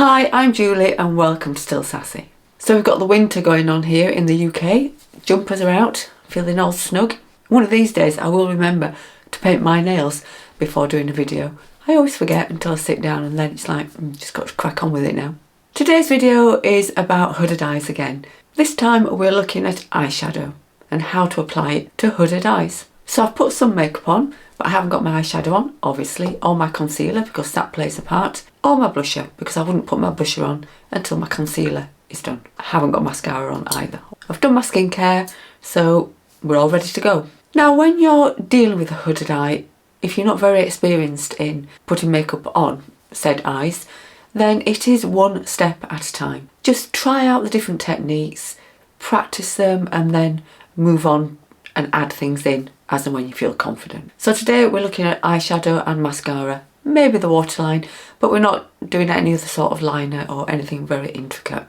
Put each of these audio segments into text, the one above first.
Hi, I'm Julie and welcome to Still Sassy. So we've got the winter going on here in the UK. Jumpers are out, feeling all snug. One of these days I will remember to paint my nails before doing a video. I always forget until I sit down and then it's like, just got to crack on with it now. Today's video is about hooded eyes again. This time we're looking at eyeshadow and how to apply it to hooded eyes. So I've put some makeup on, but I haven't got my eyeshadow on, obviously, or my concealer because that plays a part, or my blusher because I wouldn't put my blusher on until my concealer is done. I haven't got mascara on either. I've done my skincare, so we're all ready to go. Now when you're dealing with a hooded eye, if you're not very experienced in putting makeup on said eyes, then it is one step at a time. Just try out the different techniques, practice them, and then move on and add things in as and when you feel confident. So today we're looking at eyeshadow and mascara, maybe the Waterline, but we're not doing any other sort of liner or anything very intricate.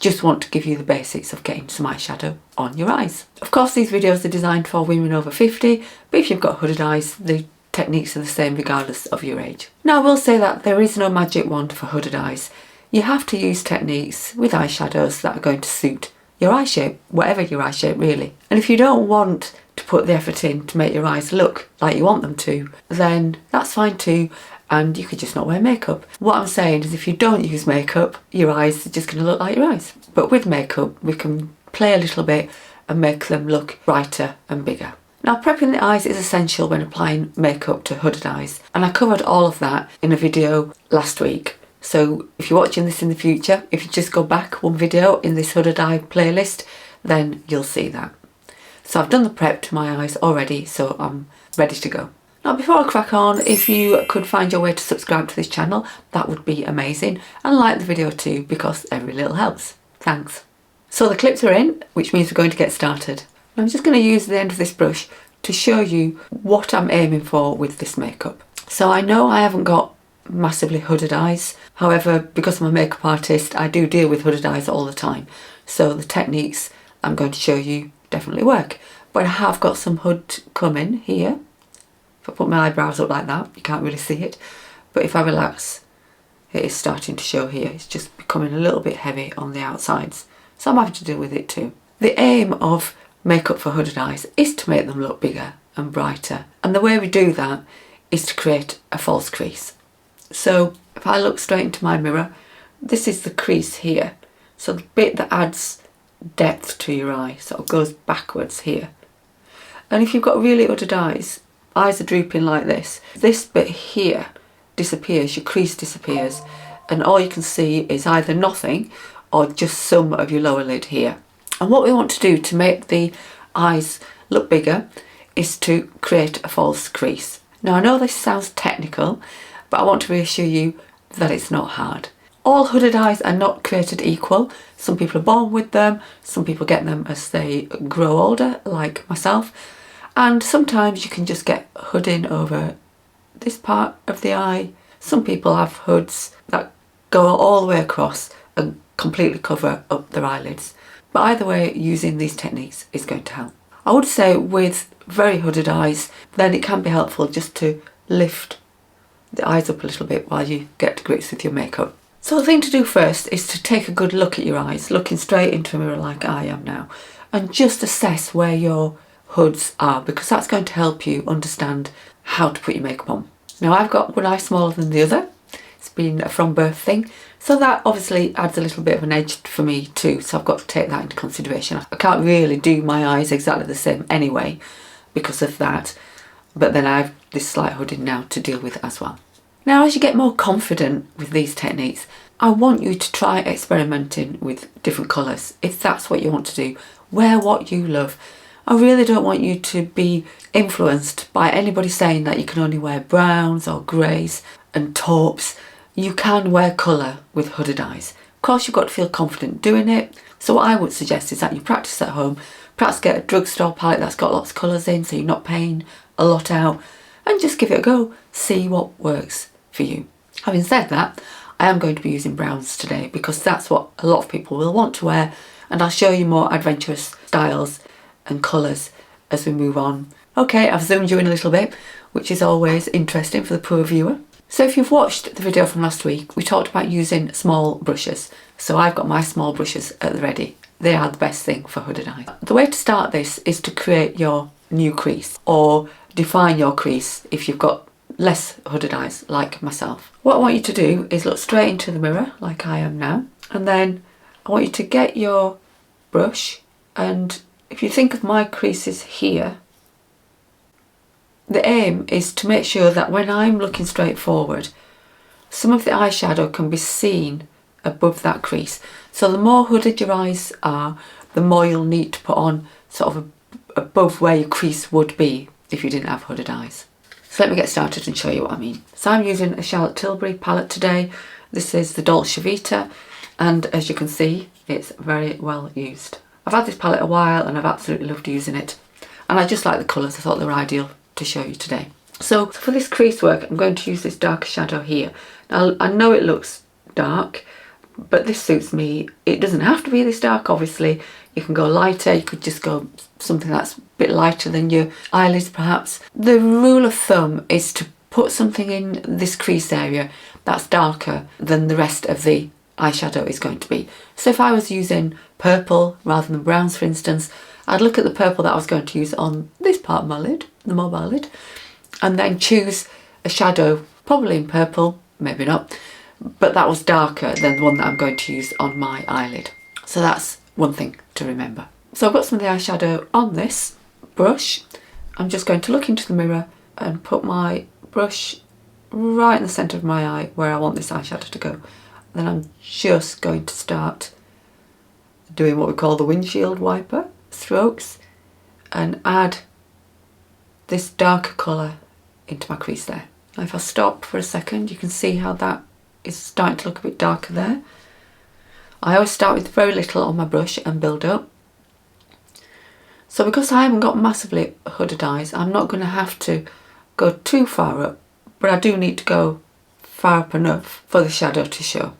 Just want to give you the basics of getting some eyeshadow on your eyes. Of course these videos are designed for women over 50, but if you've got hooded eyes, the techniques are the same regardless of your age. Now I will say that there is no magic wand for hooded eyes. You have to use techniques with eyeshadows that are going to suit your eye shape, whatever your eye shape really. And if you don't want to put the effort in to make your eyes look like you want them to, then that's fine too, and you could just not wear makeup. What I'm saying is if you don't use makeup, your eyes are just going to look like your eyes. But with makeup, we can play a little bit and make them look brighter and bigger. Now prepping the eyes is essential when applying makeup to hooded eyes, and I covered all of that in a video last week. So if you're watching this in the future, if you just go back one video in this hooded eye playlist, then you'll see that. So I've done the prep to my eyes already, so I'm ready to go. Now before I crack on, if you could find your way to subscribe to this channel, that would be amazing. And like the video too, because every little helps. Thanks. So the clips are in, which means we're going to get started. I'm just going to use the end of this brush to show you what I'm aiming for with this makeup. So I know I haven't got massively hooded eyes, however because I'm a makeup artist I do deal with hooded eyes all the time, so the techniques I'm going to show you definitely work. But I have got some hood coming here. If I put my eyebrows up like that you can't really see it, but if I relax it is starting to show here. It's just becoming a little bit heavy on the outsides, so I'm having to deal with it too. The aim of makeup for hooded eyes is to make them look bigger and brighter, and the way we do that is to create a false crease. So if I look straight into my mirror, this is the crease here. So the bit that adds depth to your eye, sort of goes backwards here. And if you've got really hooded eyes are drooping like this bit here disappears, your crease disappears, and all you can see is either nothing or just some of your lower lid here. And what we want to do to make the eyes look bigger is to create a false crease. Now I know this sounds technical, but I want to reassure you that it's not hard. All hooded eyes are not created equal. Some people are born with them, some people get them as they grow older, like myself, and sometimes you can just get hooding over this part of the eye. Some people have hoods that go all the way across and completely cover up their eyelids. But either way, using these techniques is going to help. I would say with very hooded eyes, then it can be helpful just to lift the eyes up a little bit while you get to grips with your makeup. So the thing to do first is to take a good look at your eyes, looking straight into a mirror like I am now, and just assess where your hoods are, because that's going to help you understand how to put your makeup on. Now I've got one eye smaller than the other. It's been a from birth thing, so that obviously adds a little bit of an edge for me too, so I've got to take that into consideration. I can't really do my eyes exactly the same anyway because of that, but then I have this slight hooding now to deal with as well. Now as you get more confident with these techniques, I want you to try experimenting with different colours. If that's what you want to do, wear what you love. I really don't want you to be influenced by anybody saying that you can only wear browns or greys and taupes. You can wear colour with hooded eyes. Of course you've got to feel confident doing it, so what I would suggest is that you practice at home. Perhaps get a drugstore palette that's got lots of colours in so you're not paying a lot out, and just give it a go, see what works for you. Having said that, I am going to be using browns today because that's what a lot of people will want to wear, and I'll show you more adventurous styles and colours as we move on. Okay, I've zoomed you in a little bit, which is always interesting for the poor viewer. So if you've watched the video from last week, we talked about using small brushes. So I've got my small brushes at the ready. They are the best thing for hooded eyes. The way to start this is to create your new crease, or define your crease if you've got less hooded eyes like myself. What I want you to do is look straight into the mirror like I am now, and then I want you to get your brush, and if you think of my creases here, the aim is to make sure that when I'm looking straight forward, some of the eyeshadow can be seen above that crease. So the more hooded your eyes are, the more you'll need to put on sort of above where your crease would be if you didn't have hooded eyes. So let me get started and show you what I mean. So I'm using a Charlotte Tilbury palette today. This is the Dolce Vita, and as you can see, it's very well used. I've had this palette a while and I've absolutely loved using it. And I just like the colours, I thought they were ideal to show you today. So for this crease work, I'm going to use this darker shadow here. Now I know it looks dark, but this suits me. It doesn't have to be this dark, obviously. You can go lighter, you could just go something that's a bit lighter than your eyelids perhaps. The rule of thumb is to put something in this crease area that's darker than the rest of the eyeshadow is going to be. So if I was using purple rather than browns, for instance, I'd look at the purple that I was going to use on this part of my lid, the mobile lid, and then choose a shadow, probably in purple, maybe not, but that was darker than the one that I'm going to use on my eyelid. So that's one thing to remember. So I've got some of the eyeshadow on this brush. I'm just going to look into the mirror and put my brush right in the centre of my eye where I want this eyeshadow to go. Then I'm just going to start doing what we call the windshield wiper strokes and add this darker colour into my crease there. Now if I stop for a second, you can see how that is starting to look a bit darker there. I always start with very little on my brush and build up. So because I haven't got massively hooded eyes, I'm not going to have to go too far up, but I do need to go far up enough for the shadow to show.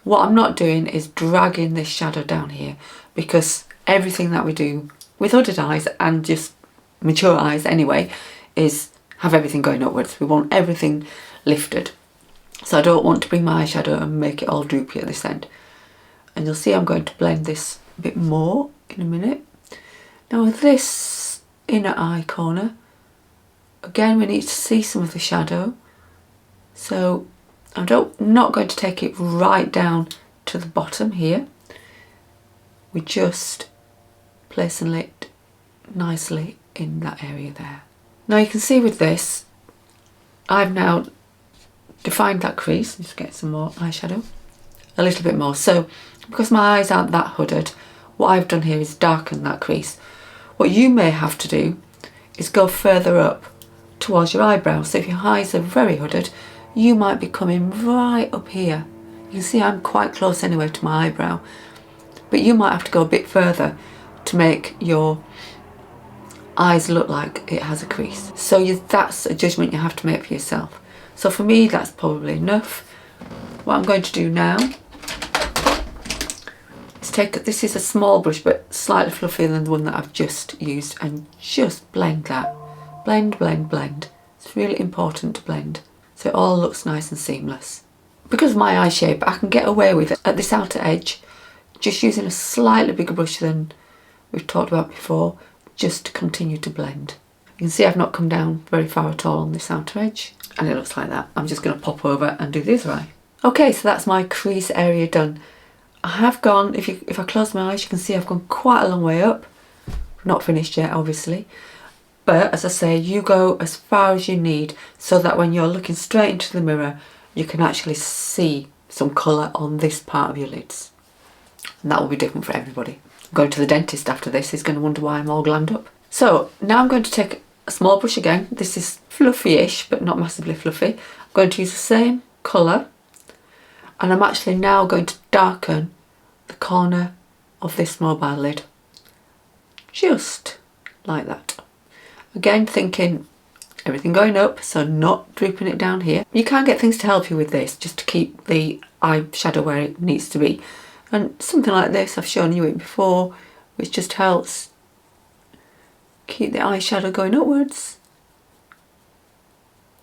What I'm not doing is dragging this shadow down here, because everything that we do with hooded eyes, and just mature eyes anyway, is have everything going upwards. We want everything lifted. So I don't want to bring my eyeshadow and make it all droopy at this end. And you'll see I'm going to blend this a bit more in a minute. Now with this inner eye corner, again we need to see some of the shadow. So I'm not going to take it right down to the bottom here. We're just placing it nicely in that area there. Now you can see with this, I've now defined that crease. Just get some more eyeshadow, a little bit more. So because my eyes aren't that hooded, what I've done here is darken that crease. What you may have to do is go further up towards your eyebrows. So if your eyes are very hooded, you might be coming right up here. You can see I'm quite close anyway to my eyebrow, but you might have to go a bit further to make your eyes look like it has a crease. So that's a judgment you have to make for yourself. So for me, that's probably enough. What I'm going to do now is take, this is a small brush but slightly fluffier than the one that I've just used, and just blend that. Blend, blend, blend. It's really important to blend so it all looks nice and seamless. Because of my eye shape, I can get away with it at this outer edge, just using a slightly bigger brush than we've talked about before, just to continue to blend. You can see I've not come down very far at all on this outer edge, and it looks like that. I'm just going to pop over and do the other eye. Okay, so that's my crease area done. I have gone, if I close my eyes, you can see I've gone quite a long way up. Not finished yet, obviously. But as I say, you go as far as you need so that when you're looking straight into the mirror, you can actually see some colour on this part of your lids. And that will be different for everybody. Going to the dentist after this is going to wonder why I'm all glammed up. So now I'm going to take a small brush again. This is fluffy-ish, but not massively fluffy. I'm going to use the same colour, and I'm actually now going to darken the corner of this mobile lid. Just like that. Again, thinking everything going up, so not drooping it down here. You can get things to help you with this, just to keep the eyeshadow where it needs to be. And something like this, I've shown you it before, which just helps keep the eyeshadow going upwards,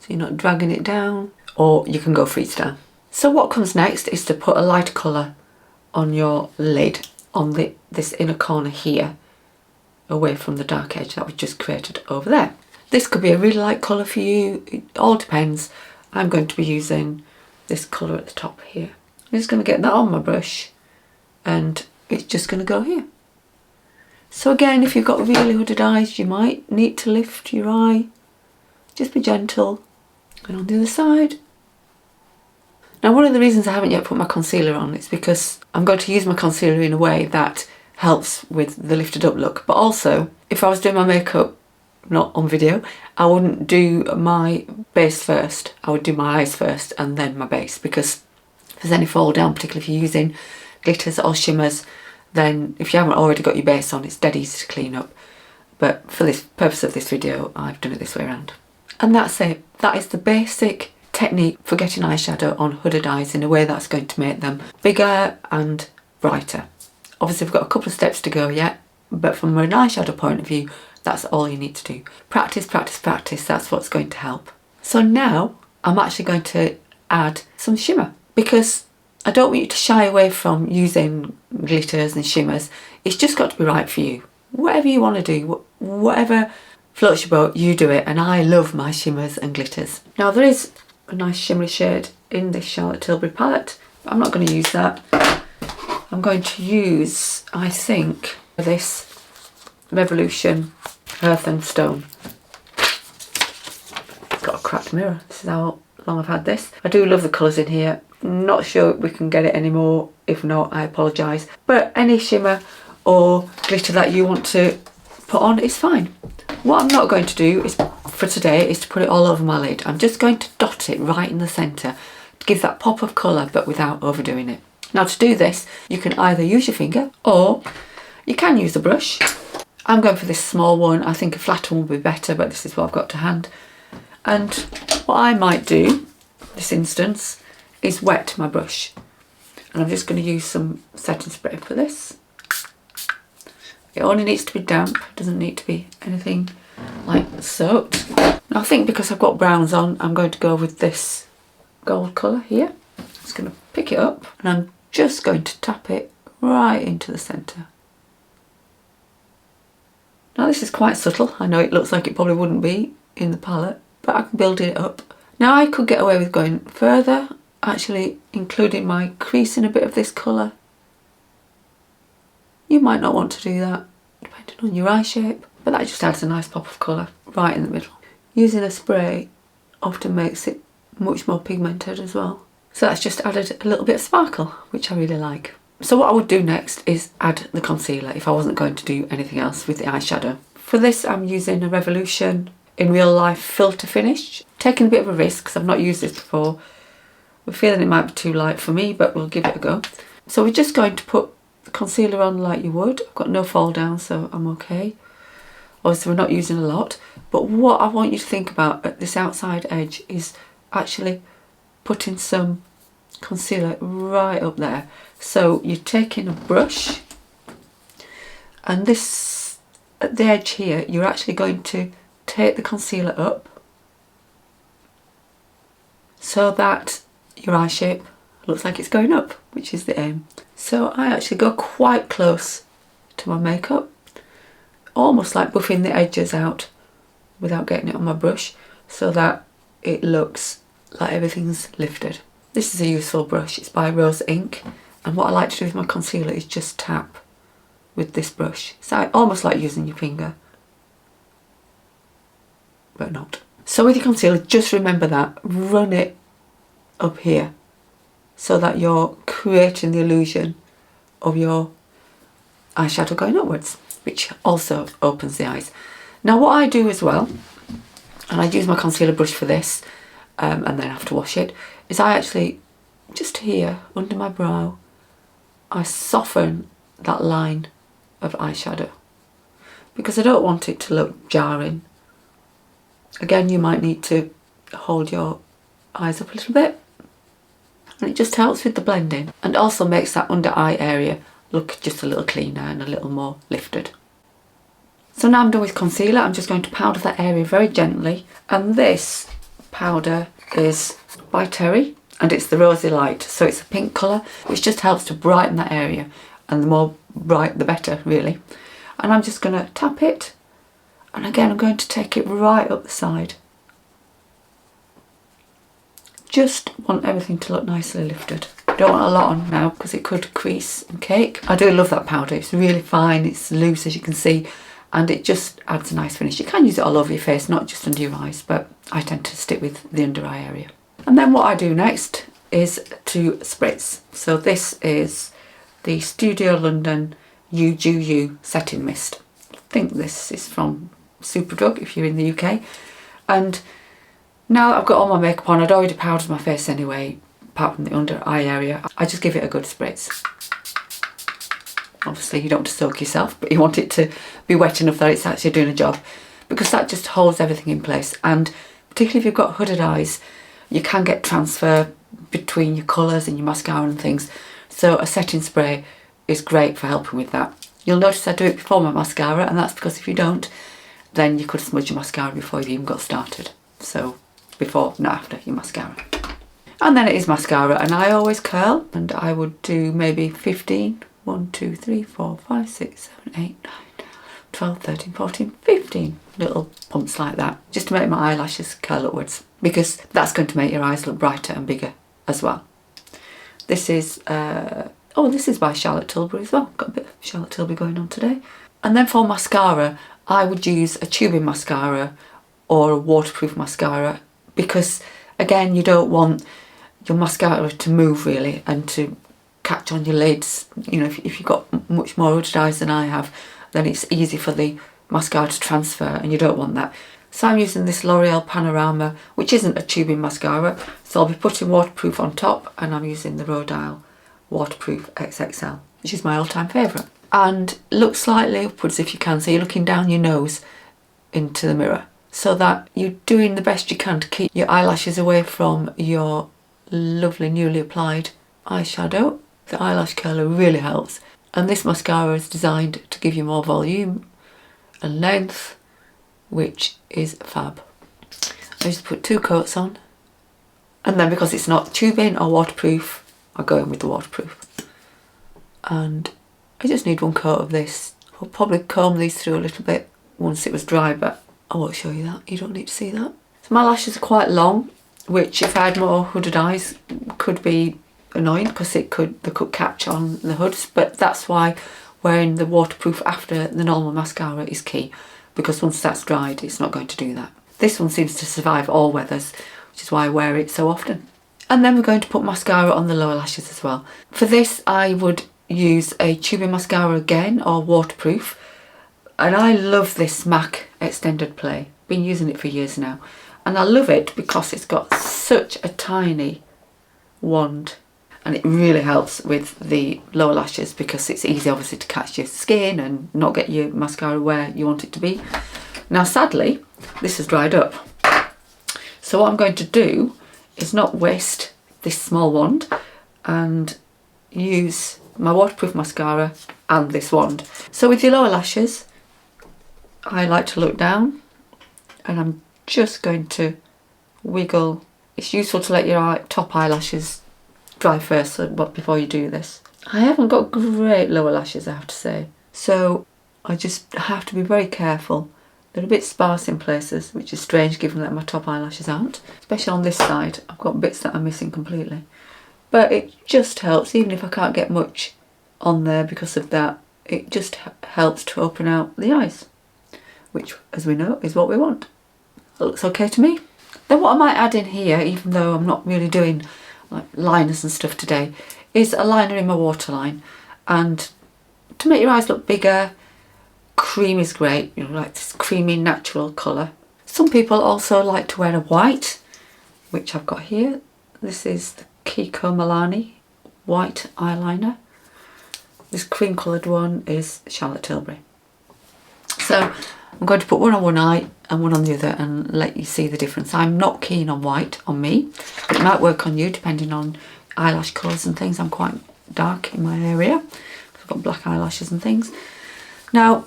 so you're not dragging it down. or you can go freestyle. So what comes next is to put a light colour on your lid, on this inner corner here, away from the dark edge that we just created over there. This could be a really light colour for you, it all depends. I'm going to be using this colour at the top here. I'm just going to get that on my brush and it's just going to go here. So again, if you've got really hooded eyes, you might need to lift your eye. Just be gentle. And on the other side. Now, one of the reasons I haven't yet put my concealer on is because I'm going to use my concealer in a way that helps with the lifted up look. But also, if I was doing my makeup, not on video, I wouldn't do my base first. I would do my eyes first and then my base, because if there's any fall down, particularly if you're using glitters or shimmers, then if you haven't already got your base on, it's dead easy to clean up. But for this purpose of this video, I've done it this way around. And that's it. That is the basic technique for getting eyeshadow on hooded eyes in a way that's going to make them bigger and brighter. Obviously, we've got a couple of steps to go yet, but from an eyeshadow point of view, that's all you need to do. Practice, practice, practice. That's what's going to help. So now I'm actually going to add some shimmer, because I don't want you to shy away from using glitters and shimmers. It's just got to be right for you. Whatever you want to do, whatever floats your boat, you do it. And I love my shimmers and glitters. Now, there is a nice shimmery shade in this Charlotte Tilbury palette, but I'm not going to use that. I'm going to use, I think, this Revolution Earth and Stone. Got a cracked mirror. This is how long I've had this. I do love the colours in here. Not sure we can get it anymore. If not, I apologise. But any shimmer or glitter that you want to put on is fine. What I'm not going to do is, for today, is to put it all over my lid. I'm just going to dot it right in the centre to give that pop of colour, but without overdoing it. Now, to do this, you can either use your finger or you can use a brush. I'm going for this small one. I think a flatter one would be better, but this is what I've got to hand. And what I might do, this instance, is wet my brush. And I'm just going to use some setting spray for this. It only needs to be damp, doesn't need to be anything like soaked. Now, I think because I've got browns on, I'm going to go with this gold colour here. I'm just going to pick it up and I'm just going to tap it right into the centre. Now, this is quite subtle. I know it looks like it probably wouldn't be in the palette, but I can build it up. Now, I could get away with going further, actually including my crease in a bit of this colour. You might not want to do that, depending on your eye shape, but that just adds a nice pop of colour right in the middle. Using a spray often makes it much more pigmented as well. So that's just added a little bit of sparkle, which I really like. So what I would do next is add the concealer if I wasn't going to do anything else with the eyeshadow. For this, I'm using a Revolution in Real Life Filter Finish. Taking a bit of a risk because I've not used this before. We're feeling it might be too light for me, but we'll give it a go. So we're just going to put the concealer on like you would. I've got no fall down, so I'm okay. Obviously, we're not using a lot, but what I want you to think about at this outside edge is actually putting some concealer right up there. So you're taking a brush, and this, at the edge here, you're actually going to take the concealer up so that your eye shape looks like it's going up, which is the aim. So I actually go quite close to my makeup, almost like buffing the edges out without getting it on my brush, so that it looks like everything's lifted. This is a useful brush. It's by Rose Ink, and what I like to do with my concealer is just tap with this brush. It's almost like using your finger, but not. So with your concealer, just remember that. Run it up here so that you're creating the illusion of your eyeshadow going upwards, which also opens the eyes. Now, what I do as well, and I use my concealer brush for this, and then have to wash it, is I actually, just here under my brow, I soften that line of eyeshadow because I don't want it to look jarring. Again, you might need to hold your eyes up a little bit, and it just helps with the blending and also makes that under eye area look just a little cleaner and a little more lifted. So now I'm done with concealer. I'm just going to powder that area very gently, and this powder is by Terry, and it's the Rosy Light, so it's a pink colour, which just helps to brighten that area, and the more bright the better, really. And I'm just going to tap it, and again I'm going to take it right up the side. Just want everything to look nicely lifted. Don't want a lot on now because it could crease and cake. I do love that powder. It's really fine, it's loose as you can see, and it just adds a nice finish. You can use it all over your face, not just under your eyes, but I tend to stick with the under eye area. And then what I do next is to spritz. So this is the Studio London You Do You Setting Mist. I think this is from Superdrug if you're in the UK. And now that I've got all my makeup on, I'd already powdered my face anyway, apart from the under eye area. I just give it a good spritz. Obviously you don't want to soak yourself, but you want it to be wet enough that it's actually doing a job, because that just holds everything in place. And particularly if you've got hooded eyes, you can get transfer between your colours and your mascara and things. So a setting spray is great for helping with that. You'll notice I do it before my mascara, and that's because if you don't, then you could smudge your mascara before you even got started. So before, not after your mascara. And then it is mascara, and I always curl, and I would do maybe 15, 1, 2, 3, 4, 5, 6, 7, 8, 9, 12, 13, 14, 15 little pumps like that, just to make my eyelashes curl upwards, because that's going to make your eyes look brighter and bigger as well. This is, this is by Charlotte Tilbury as well. Got a bit of Charlotte Tilbury going on today. And then for mascara, I would use a tubing mascara or a waterproof mascara, because again, you don't want your mascara to move really and to catch on your lids. You know, if you've got much more hooded eyes than I have, then it's easy for the mascara to transfer, and you don't want that. So I'm using this L'Oreal Panorama, which isn't a tubing mascara, so I'll be putting waterproof on top, and I'm using the Rhodile Waterproof XXL, which is my all-time favourite. And look slightly upwards if you can, so you're looking down your nose into the mirror, so that you're doing the best you can to keep your eyelashes away from your lovely newly applied eyeshadow. The eyelash curler really helps, and this mascara is designed to give you more volume and length, which is fab. I just put 2 coats on, and then because it's not tubing or waterproof, I go in with the waterproof. And I just need 1 coat of this. I'll probably comb these through a little bit once it was dry, but I won't show you that. You don't need to see that. So my lashes are quite long, which if I had more hooded eyes could be annoying, because they could catch on the hoods, but that's why wearing the waterproof after the normal mascara is key, because once that's dried it's not going to do that. This one seems to survive all weathers, which is why I wear it so often. And then we're going to put mascara on the lower lashes as well. For this I would use a tubing mascara again, or waterproof, and I love this MAC Extended Play. Been using it for years now, and I love it because it's got such a tiny wand, and it really helps with the lower lashes, because it's easy obviously to catch your skin and not get your mascara where you want it to be. Now sadly this has dried up, so what I'm going to do is not waste this small wand and use my waterproof mascara and this wand. So with your lower lashes, I like to look down, and I'm just going to wiggle. It's useful to let your top eyelashes dry first before you do this. I haven't got great lower lashes, I have to say, so I just have to be very careful. They're a bit sparse in places, which is strange given that my top eyelashes aren't. Especially on this side, I've got bits that I'm missing completely. But it just helps, even if I can't get much on there because of that, it just helps to open out the eyes, which, as we know, is what we want. It looks okay to me. Then what I might add in here, even though I'm not really doing like liners and stuff today, is a liner in my Waterline. And to make your eyes look bigger, cream is great, you know, like this creamy natural colour. Some people also like to wear a white, which I've got here. This is the Kiko Milani white eyeliner. This cream coloured one is Charlotte Tilbury. So I'm going to put one on one eye and one on the other and let you see the difference. I'm not keen on white on me, but it might work on you depending on eyelash colours and things. I'm quite dark in my area. I've got black eyelashes and things. Now,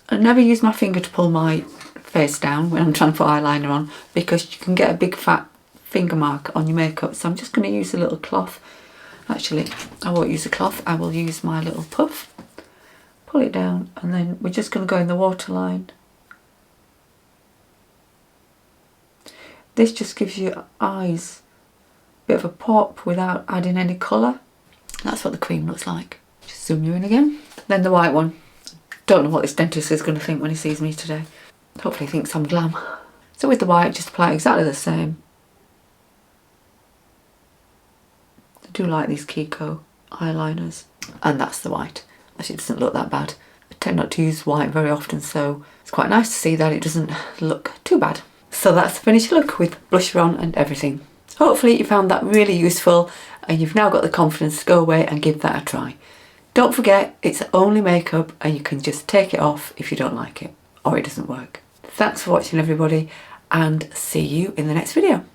I never use my finger to pull my face down when I'm trying to put eyeliner on, because you can get a big fat finger mark on your makeup. So I'm just going to use a little cloth. Actually, I won't use a cloth, I will use my little puff. Pull it down, and then we're just going to go in the waterline. This just gives your eyes a bit of a pop without adding any colour. That's what the cream looks like. Just zoom you in again. Then the white one. Don't know what this dentist is going to think when he sees me today. Hopefully he thinks I'm glam. So with the white, just apply exactly the same. I do like these Kiko eyeliners. And that's the white. Actually, it doesn't look that bad. I tend not to use white very often, so it's quite nice to see that it doesn't look too bad. So that's the finished look with blusher on and everything. Hopefully you found that really useful and you've now got the confidence to go away and give that a try. Don't forget, it's only makeup and you can just take it off if you don't like it or it doesn't work. Thanks for watching everybody, and see you in the next video.